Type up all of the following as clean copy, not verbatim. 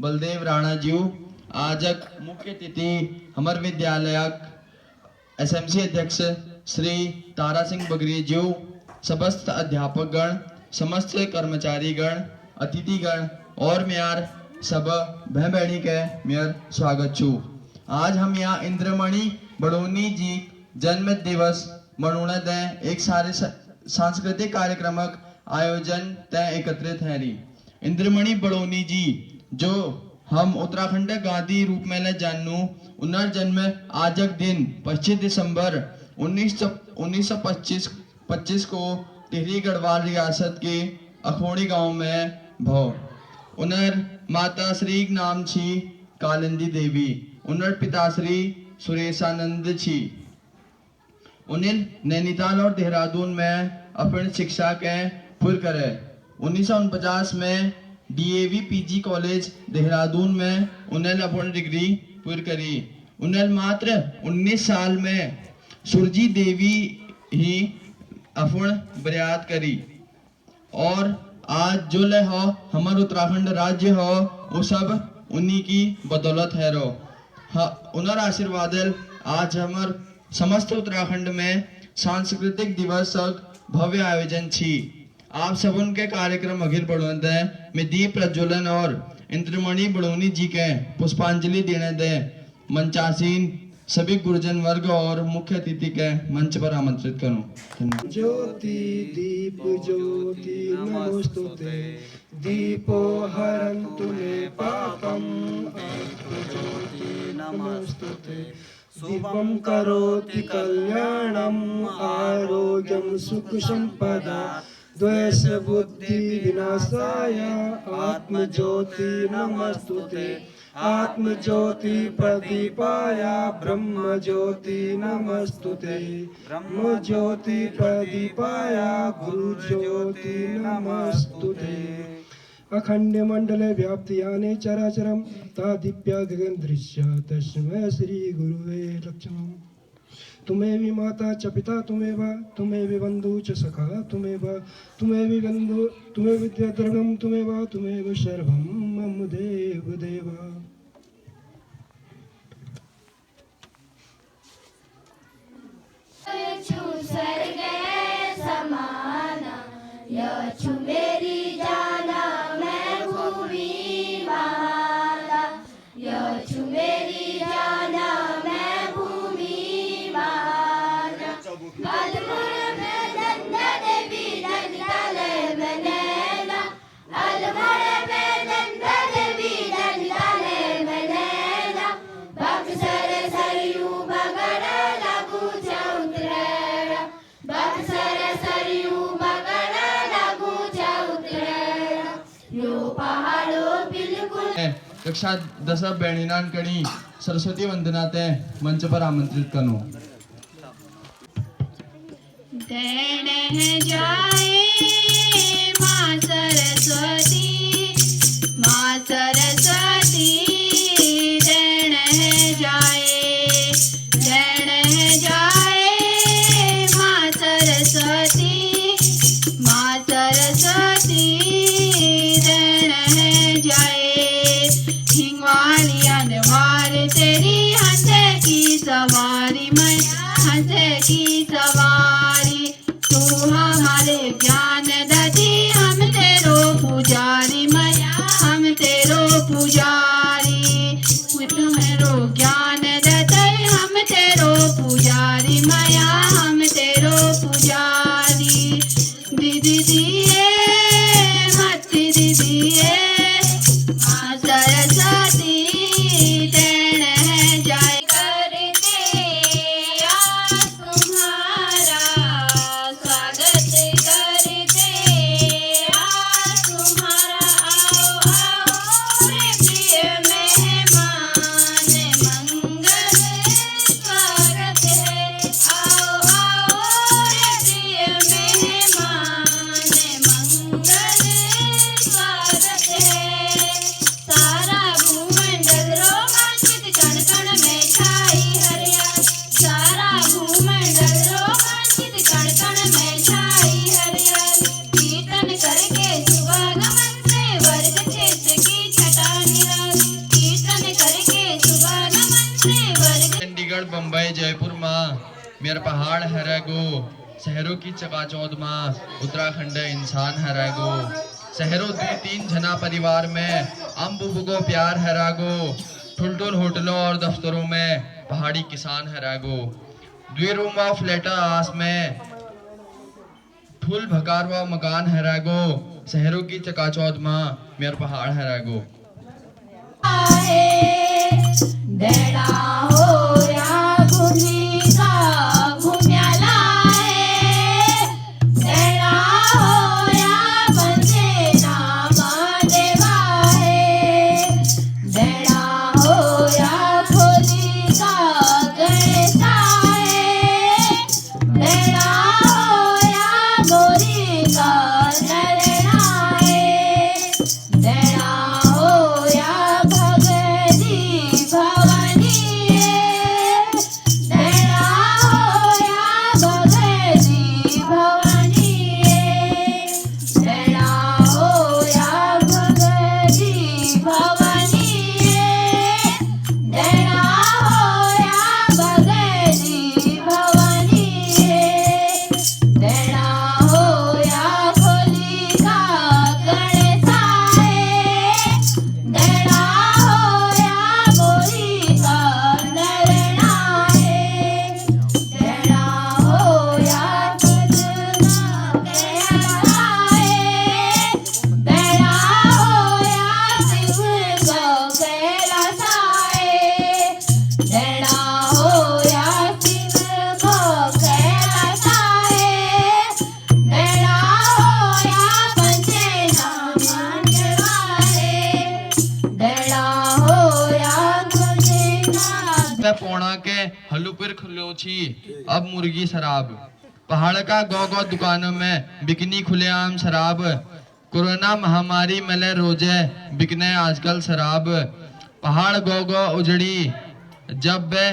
बलदेव राणा जी आजक मुख्य अतिथि हमारे विद्यालयक एसएमसी अध्यक्ष श्री तारा सिंह बगरी जी, समस्त अध्यापकगण, समस्त कर्मचारीगण, अतिथिगण और मेयर सब बहन बहनी के मेयर स्वागत छू। आज हम यहाँ इंद्रमणि बड़ोनी जी जन्म दिवस मनाने दे एक सारे सांस्कृतिक कार्यक्रमक आयोजन तय एकत्रित है रही। इंद्रमणि बड़ोनी जी जो हम उत्तराखंड गांधी रूप में ले जानू, उनर जन्म आजक दिन 25 दिसंबर 1925 को टिहरी गढ़वाल रियासत के अखोड़ी गांव में भव। उनर माता श्री नाम छी कालिंदी देवी, उनर पिता श्री सुरेशानंद छी। उन्हें नैनीताल और देहरादून में अपनी शिक्षा के पूर्ण करे। 1949 में डीएवी पीजी कॉलेज देहरादून में उन्हें अपनी डिग्री पूरी करी। उन्हें मात्र 19 साल में सुरजी देवी ही अपन बरियात करी और आज जो ले हो हमारे उत्तराखंड राज्य हो वो सब उन्हीं की बदौलत है रो। उनर आशीर्वाद आज हमार समस्त उत्तराखंड में सांस्कृतिक दिवस भव्य आयोजन छी। आप सब उनके कार्यक्रम अखिल बढ़ोन दे में दीप प्रज्वलन और इंद्रमणि बड़ोनी जी के पुष्पांजलि देने दे मंचासीन सभी गुरुजन वर्ग और मुख्य अतिथि के मंच पर आमंत्रित करूं। ज्योति दीप ज्योति नमोस्तुते, दीपो हरन्तु मे पापम, ज्योति नमोस्तुते। दीपं करोति कल्याणम, आरोग्यम सुख संपदा, द्वेष बुद्धि विनाशाय, आत्म ज्योति नमस्तुते। आत्म ज्योति प्रदीपाय, ब्रह्म ज्योति नमस्तुते। ब्रह्म ज्योति प्रदीपाय, गुरु ज्योति नमस्तुते। अखंड मंडले व्याप्तियाने चराचरम तादीप्या गगन दृश्य तस्मै श्री गुरुवे लक्ष्मण। तुम्हें माता च पिता तुम्हें बंधु च सखा तुम्हें बंधु तुम्हें विद्या द्रविणम तुम्हें सर्वम मम देव देवा। मेरी जाना मैं भूमि माला, यछु मेरी जाना मैं भूमि माला। अलमुर में नंदा देवी नंदालय में नैना, अलमुर में नंदा देवी नंदालय में नैना। बक्सर सरयू बगड़ लगू चौतरेड़ा, बक्सर सरयू बगड़ लगू चौतरेड़ा। यो पहाड़ों बिल्कुल कक्षा 10 बैणीनान कणी सरस्वती वंदना ते मंच पर आमंत्रित करूं। देन है जाए माँ सरस्वती, माँ सरस्वती देन है जाए, देन है जाए माँ सरस्वती, माँ सरस्वती देन है जाए। हिंगवाली अनवार तेरी हंस की सवारी, मैं हंस की सवारी। तू हमारे ज्ञान दधी, हम तेरो पुजारी मैया, हम तेरो पुजारी। तुम्हेरो ज्ञान दधे, हम तेरो पुजारी मैया, हम तेरो पुजारी। दीदी दिए मत दीदिए, माँ सरस्वती देन है जाए। करते आज तुम्हारा स्वागत, करते आज तुम्हारा। आओ आओ रे प्रिय मेहमान, मंगल स्वागत है। आओ आओ रे प्रिय मेहमान, मेरा पहाड़ हरे गो शहरों की चकाचौंध माँ उत्तराखंड इंसान हरे गो शहरों दी 3 जना परिवार में अम्बुबु को प्यार हरा गो ठुल होटलों और दफ्तरों में पहाड़ी किसान हरा गो 2 रूम व फ्लैटा आस में ठुल भकार व मकान हरा गो शहरों की चकाचौंध माँ मेरा पहाड़ हरा गो देड़ा हो या भूमि का भूम्याला है देड़ा हो या बंदे नाम देवा है देड़ा हो या खोली का गणेशा है देड़ा हो या गोरी का नरेणा है देड़ा हो या भगती भवानी है देड़ा हो या भगती भवानी है देड़ा हो या भगती भवानी है देड़ा हो या भगती भवानी है देड़ा हो या खोली का गणेशा है देड़ा हो या गोरी का नरेणा है देड़ा हो या भजना कहला है देड़ा हो या सिंह को कैलासा है देड़ा हो या सिंह को कैलासा है देड़ा हो या पंचे नाम देवा है देड़ा हो या तुझे नाम मैं पोणा के हल्लुपिर खुलो छी अब मुर्गी शराब पहाड़ का गौ दुकानों में बिकनी खुलेआम शराब कोरोना महामारी मले रोजे बिकने आजकल शराब पहाड़ गौ उजड़ी जब वे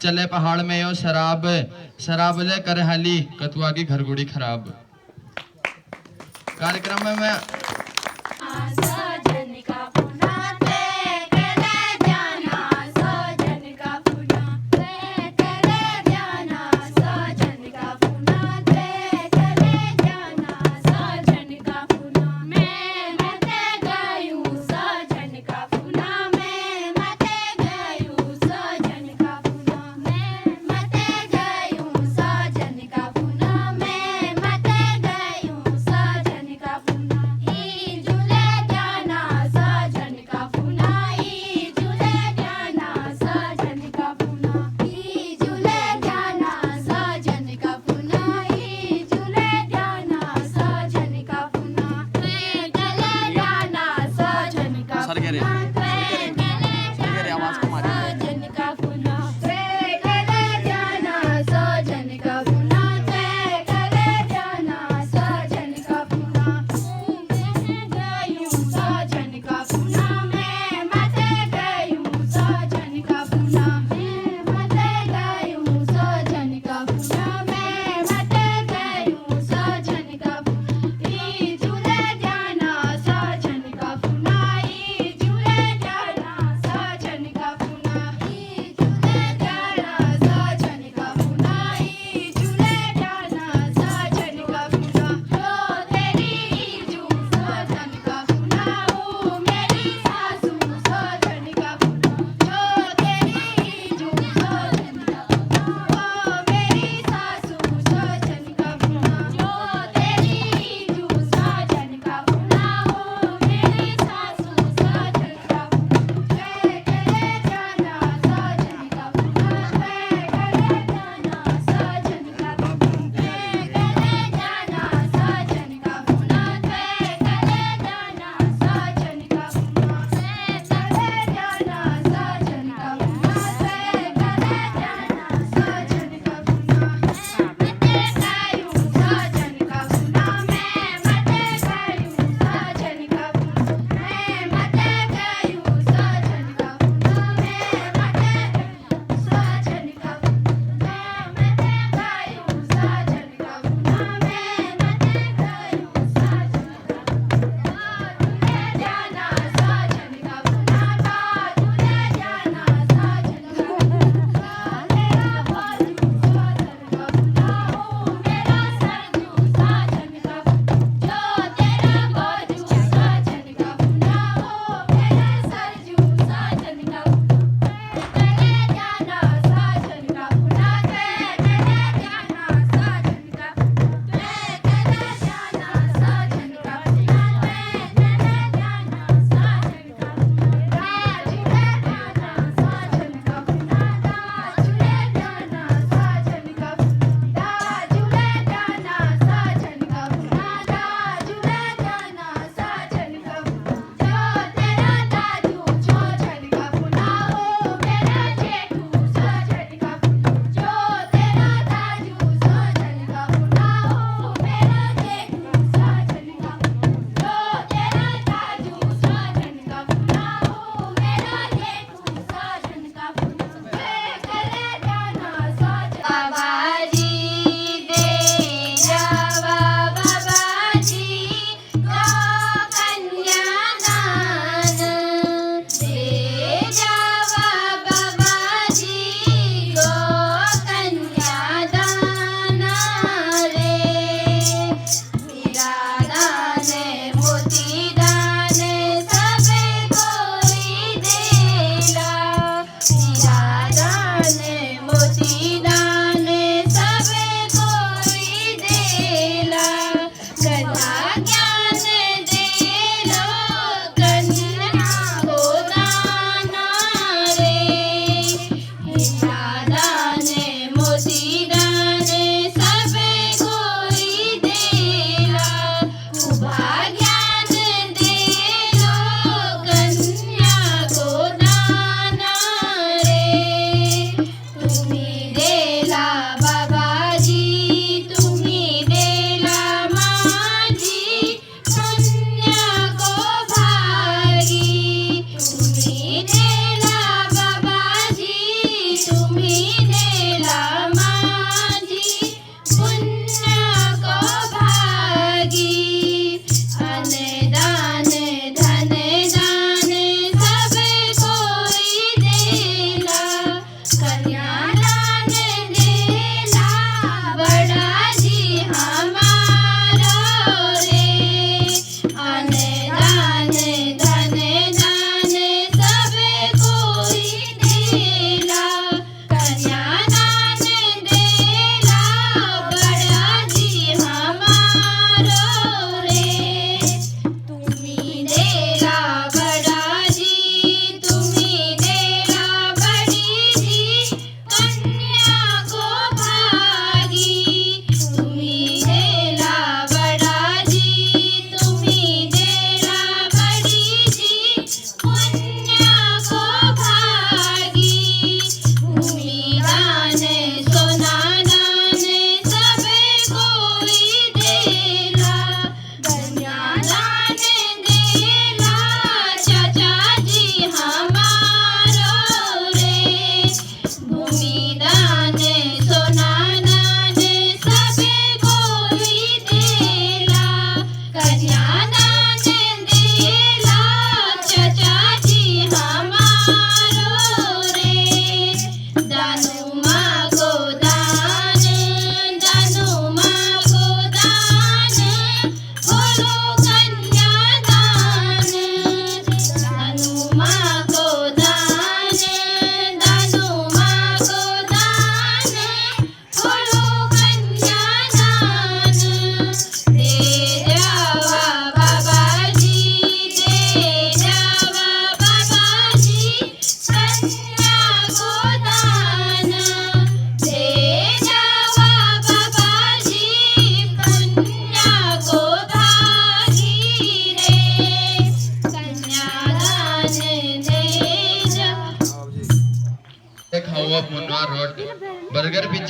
चले पहाड़ में यो शराब शराब ले करे हाली कतुआ की घरगुड़ी खराब कार्यक्रम में मैं सजन का पुना ते करे जाना सजन का पुना ते करे जाना सजन का पुना ते करे जाना सजन का पुना मैं मते गयूं सजन का पुना मैं मते गयूं सजन का पुना मैं मते गयूं सजन का पुना मैं मते गयूं सजन का पुना ही झूले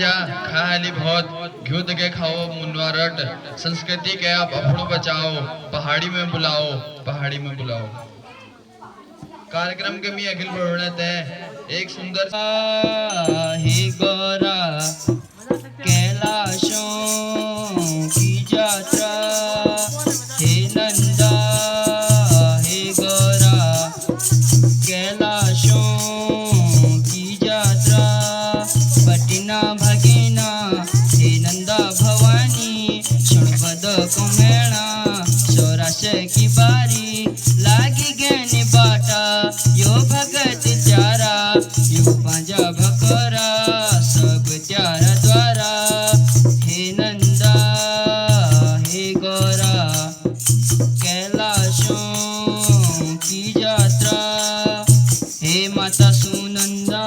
जा खाली बहुत घ्युत के खाओ मुनवा रट संस्कृति के आप अपनों बचाओ पहाड़ी में बुलाओ कार्यक्रम के मी अखिल बढ़त है एक सुंदर हे गौरा कैलाशों की यात्रा हे नंदा हे गौरा कैलाशों की यात्रा पटना भगेना हे नंदा भवानी क्षणपद कुमेणा सौराश की बारी लागी गैन बाटा यो भगत चारा यो पांजा भकरा सब त्यारा द्वारा हे नंदा हे गौरा कैलाशों की यात्रा हे माता सुनंदा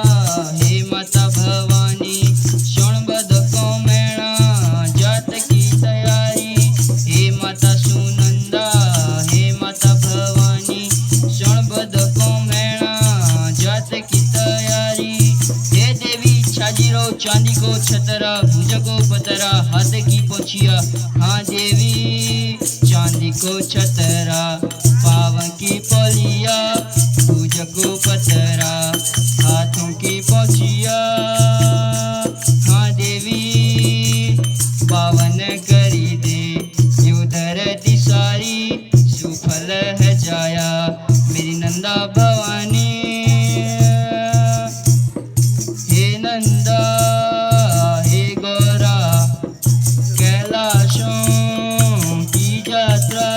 हे माता भवानी क्षणबद कोमेणा जात की तैयारी हे माता सुनंदा हे माता भवानी क्षणबद कोमेणा जात की तैयारी हे देवी छाजीरो चांदी को छतरा भुज को पतरा हाथ की पोछिया हाँ देवी चांदी को छतरा पावन की पोलिया भुज को पतरा हाथों की पोछिया हाँ देवी पावन करी दे यू धरती सारी सुफल है जाया मेरी नंदा भवानी हे नंदा हे गौरा कैलाशों की यात्रा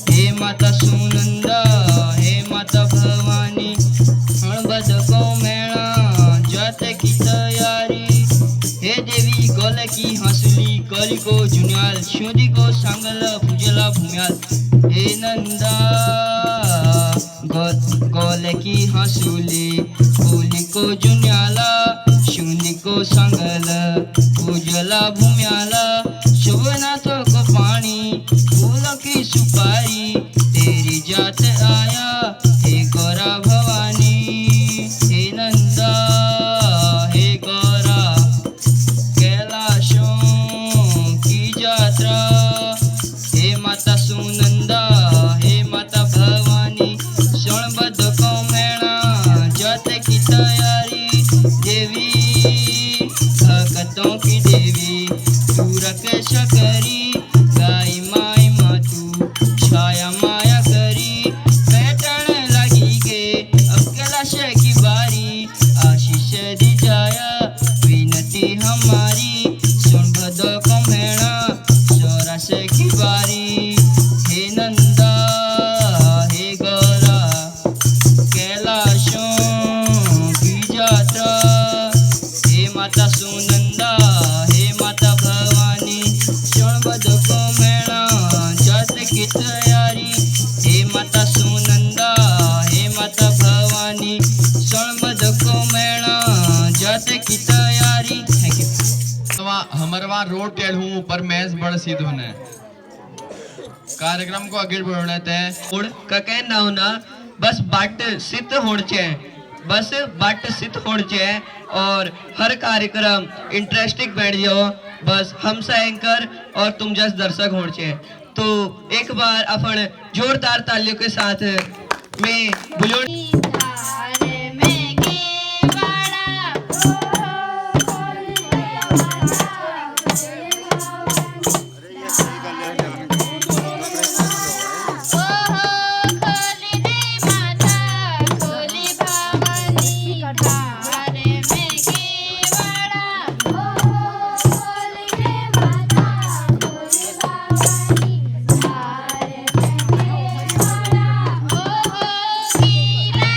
हे माता सुनंदा हे माता भवानी अणबद को मेणा जात की तैयारी हे देवी गोल की हंसली कली को जुन्याल शोधी को सांगल पूजला भूम्याल हे नंदा गोल की हंसुली फूली को जुन्याला शून्य को सांगल पूजला भूम्याला शुभनाथों को पानी फूलों की सुपारी तेरी जात आया हे गौरा भवानी हे नंदा हे गौरा कैलाशों की यात्रा हे माता सुनंदा हे माता भवानी क्षणबद्ध को मेणा जात की तैयारी देवी भक्तों की देवी तू रक्षा करी गाय माई मातू छाया माया करी बैठन लगी के अब कैलाश की बारी आशीष दी जाया विनती हमारी सुन भदो को मेणा सौराश की बारी हे नंदा हे गौरा कैलाशों की यात्रा हे माता सुनंदा हे माता भवानी क्षणबद को मेणा जात की तैयारी हे माता सुनंदा हे माता भवानी क्षणबद को मेणा जात की तैयारी थैंक यू हमारा रोड टेल हूँ पर मैच बड़ सीध होने कार्यक्रम को आगे बढ़ने तय उड़ का कहना होना बस बाट सिद्ध होने बस बाट सिद्ध होने और हर कार्यक्रम इंटरेस्टिंग बैठ जाओ बस हम सा एंकर और तुम जस दर्शक होने तो एक बार अपन जोरदार तालियों के साथ में बुलोनी धार में केवड़ा खोली दे माता खोली भवानी धार में केवड़ा खोली दे माता खोली भवानी धार में केवड़ा कीला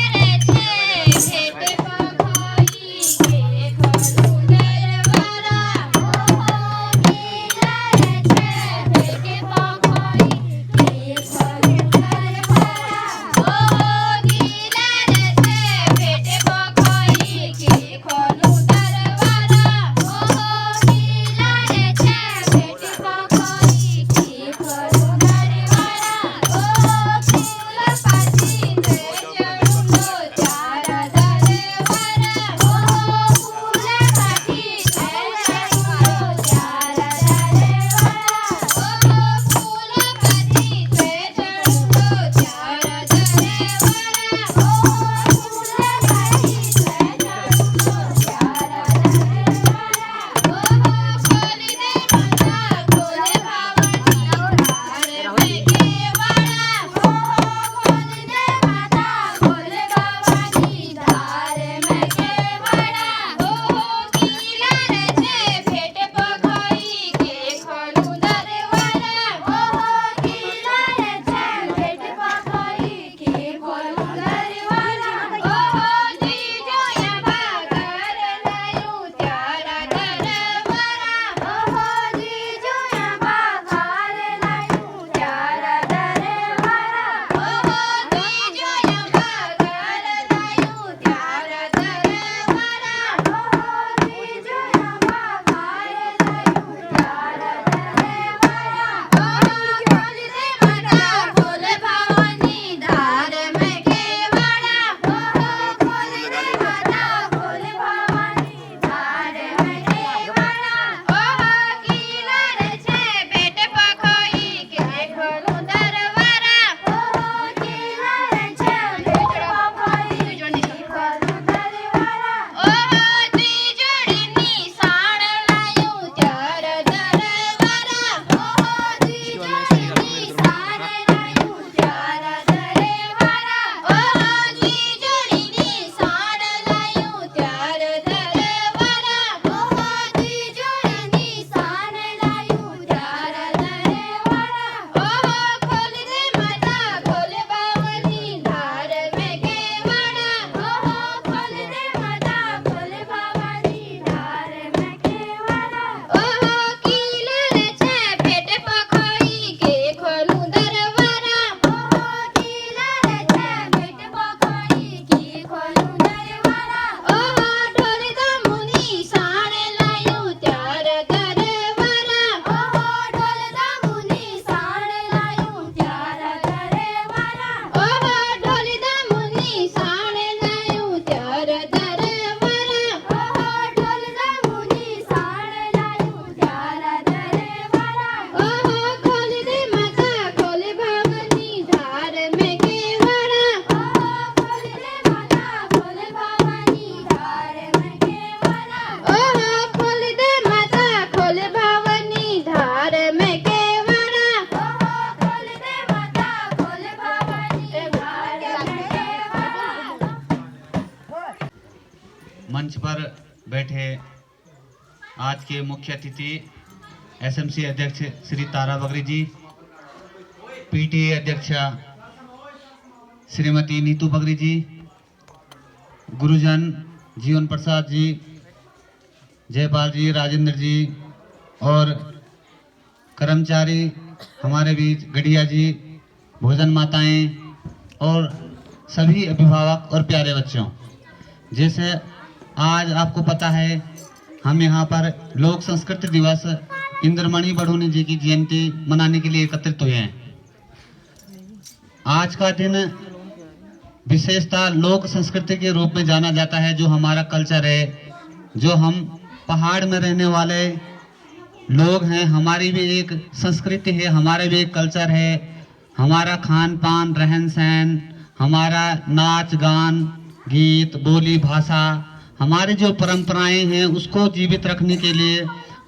बैठे आज के मुख्य अतिथि एसएमसी अध्यक्ष श्री तारा बगरी जी, पीटीए अध्यक्षा श्रीमती नीतू बगरी जी, गुरुजन जीवन प्रसाद जी, जयपाल जी, राजेंद्र जी और कर्मचारी हमारे बीच गढ़िया जी, भोजन माताएं और सभी अभिभावक और प्यारे बच्चों, जैसे आज आपको पता है हम यहाँ पर लोक संस्कृति दिवस इंद्रमणि बड़ोनी जी की जयंती मनाने के लिए एकत्रित हुए हैं। आज का दिन विशेषता लोक संस्कृति के रूप में जाना जाता है, जो हमारा कल्चर है, जो हम पहाड़ में रहने वाले लोग हैं, हमारी भी एक संस्कृति है, हमारा भी एक कल्चर है, हमारा खान पान, रहन सहन, हमारा नाच गान, गीत, बोली, भाषा, हमारी जो परंपराएं हैं उसको जीवित रखने के लिए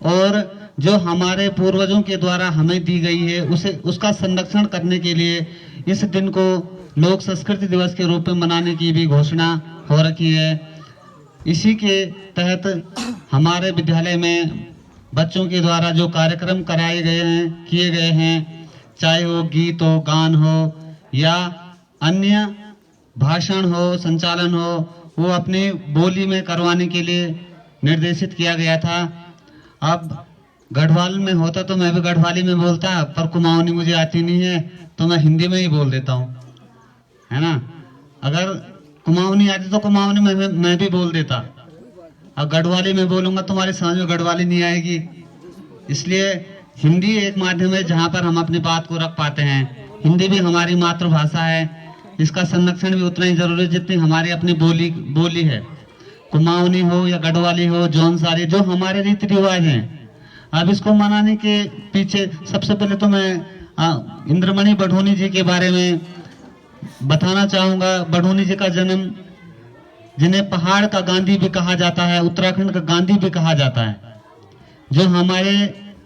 और जो हमारे पूर्वजों के द्वारा हमें दी गई है उसका संरक्षण करने के लिए इस दिन को लोक संस्कृति दिवस के रूप में मनाने की भी घोषणा हो रखी है। इसी के तहत हमारे विद्यालय में बच्चों के द्वारा जो कार्यक्रम कराए गए हैं, किए गए हैं, चाहे वो गीत हो, गान हो या अन्य भाषण हो, संचालन हो, वो अपनी बोली में करवाने के लिए निर्देशित किया गया था। अब गढ़वाल में होता तो मैं भी गढ़वाली में बोलता, पर कुमाऊनी मुझे आती नहीं है तो मैं हिंदी में ही बोल देता हूँ, है ना। अगर कुमाऊनी आती तो कुमाऊनी में मैं भी बोल देता, अब गढ़वाली में बोलूंगा तुम्हारे समझ में गढ़वाली नहीं आएगी। इसलिए हिंदी एक माध्यम है जहाँ पर हम अपनी बात को रख पाते हैं। हिंदी भी हमारी मातृभाषा है, इसका संरक्षण भी उतना ही जरूरी है जितनी हमारी अपनी बोली है। कुमाऊनी हो या गढ़वाली हो, जौनसारी, जो हमारे रीति रिवाज हैं। अब इसको मनाने के पीछे सबसे पहले तो मैं इंद्रमणि बड़ोनी जी के बारे में बताना चाहूँगा। बड़ोनी जी का जन्म, जिन्हें पहाड़ का गांधी भी कहा जाता है, उत्तराखंड का गांधी भी कहा जाता है, जो हमारे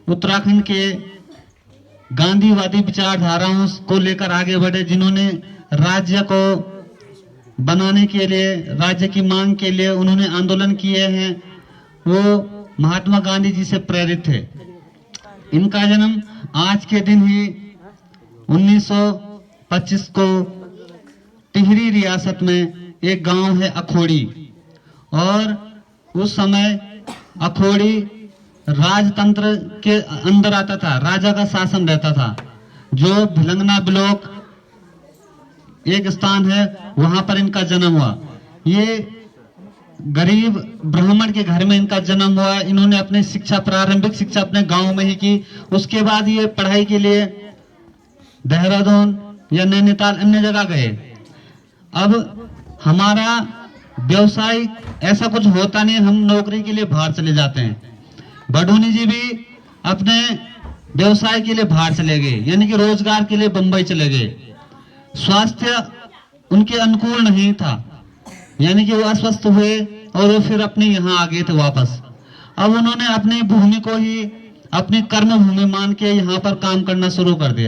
उत्तराखंड के गांधीवादी विचारधाराओं को लेकर आगे बढ़े, जिन्होंने राज्य को बनाने के लिए, राज्य की मांग के लिए उन्होंने आंदोलन किए हैं, वो महात्मा गांधी जी से प्रेरित थे। इनका जन्म आज के दिन ही 1925 को टिहरी रियासत में एक गांव है अखोड़ी, और उस समय अखोड़ी राजतंत्र के अंदर आता था, राजा का शासन रहता था। जो भिलंगना ब्लॉक एक स्थान है, वहां पर इनका जन्म हुआ। ये गरीब ब्राह्मण के घर में इनका जन्म हुआ। इन्होंने अपनी शिक्षा, प्रारंभिक शिक्षा अपने गांव में ही की। उसके बाद ये पढ़ाई के लिए देहरादून या नैनीताल अन्य जगह गए। अब हमारा व्यवसाय ऐसा कुछ होता नहीं, हम नौकरी के लिए बाहर चले जाते हैं। बड़ोनी जी भी अपने व्यवसाय के लिए बाहर चले गए, यानी कि रोजगार के लिए बंबई चले गए। स्वास्थ्य उनके अनुकूल नहीं था, यानी कि वो अस्वस्थ हुए और वो फिर अपने यहाँ आ गए थे वापस। अब उन्होंने अपनी भूमि को ही अपनी कर्म भूमि मान के यहाँ पर काम करना शुरू कर दिया।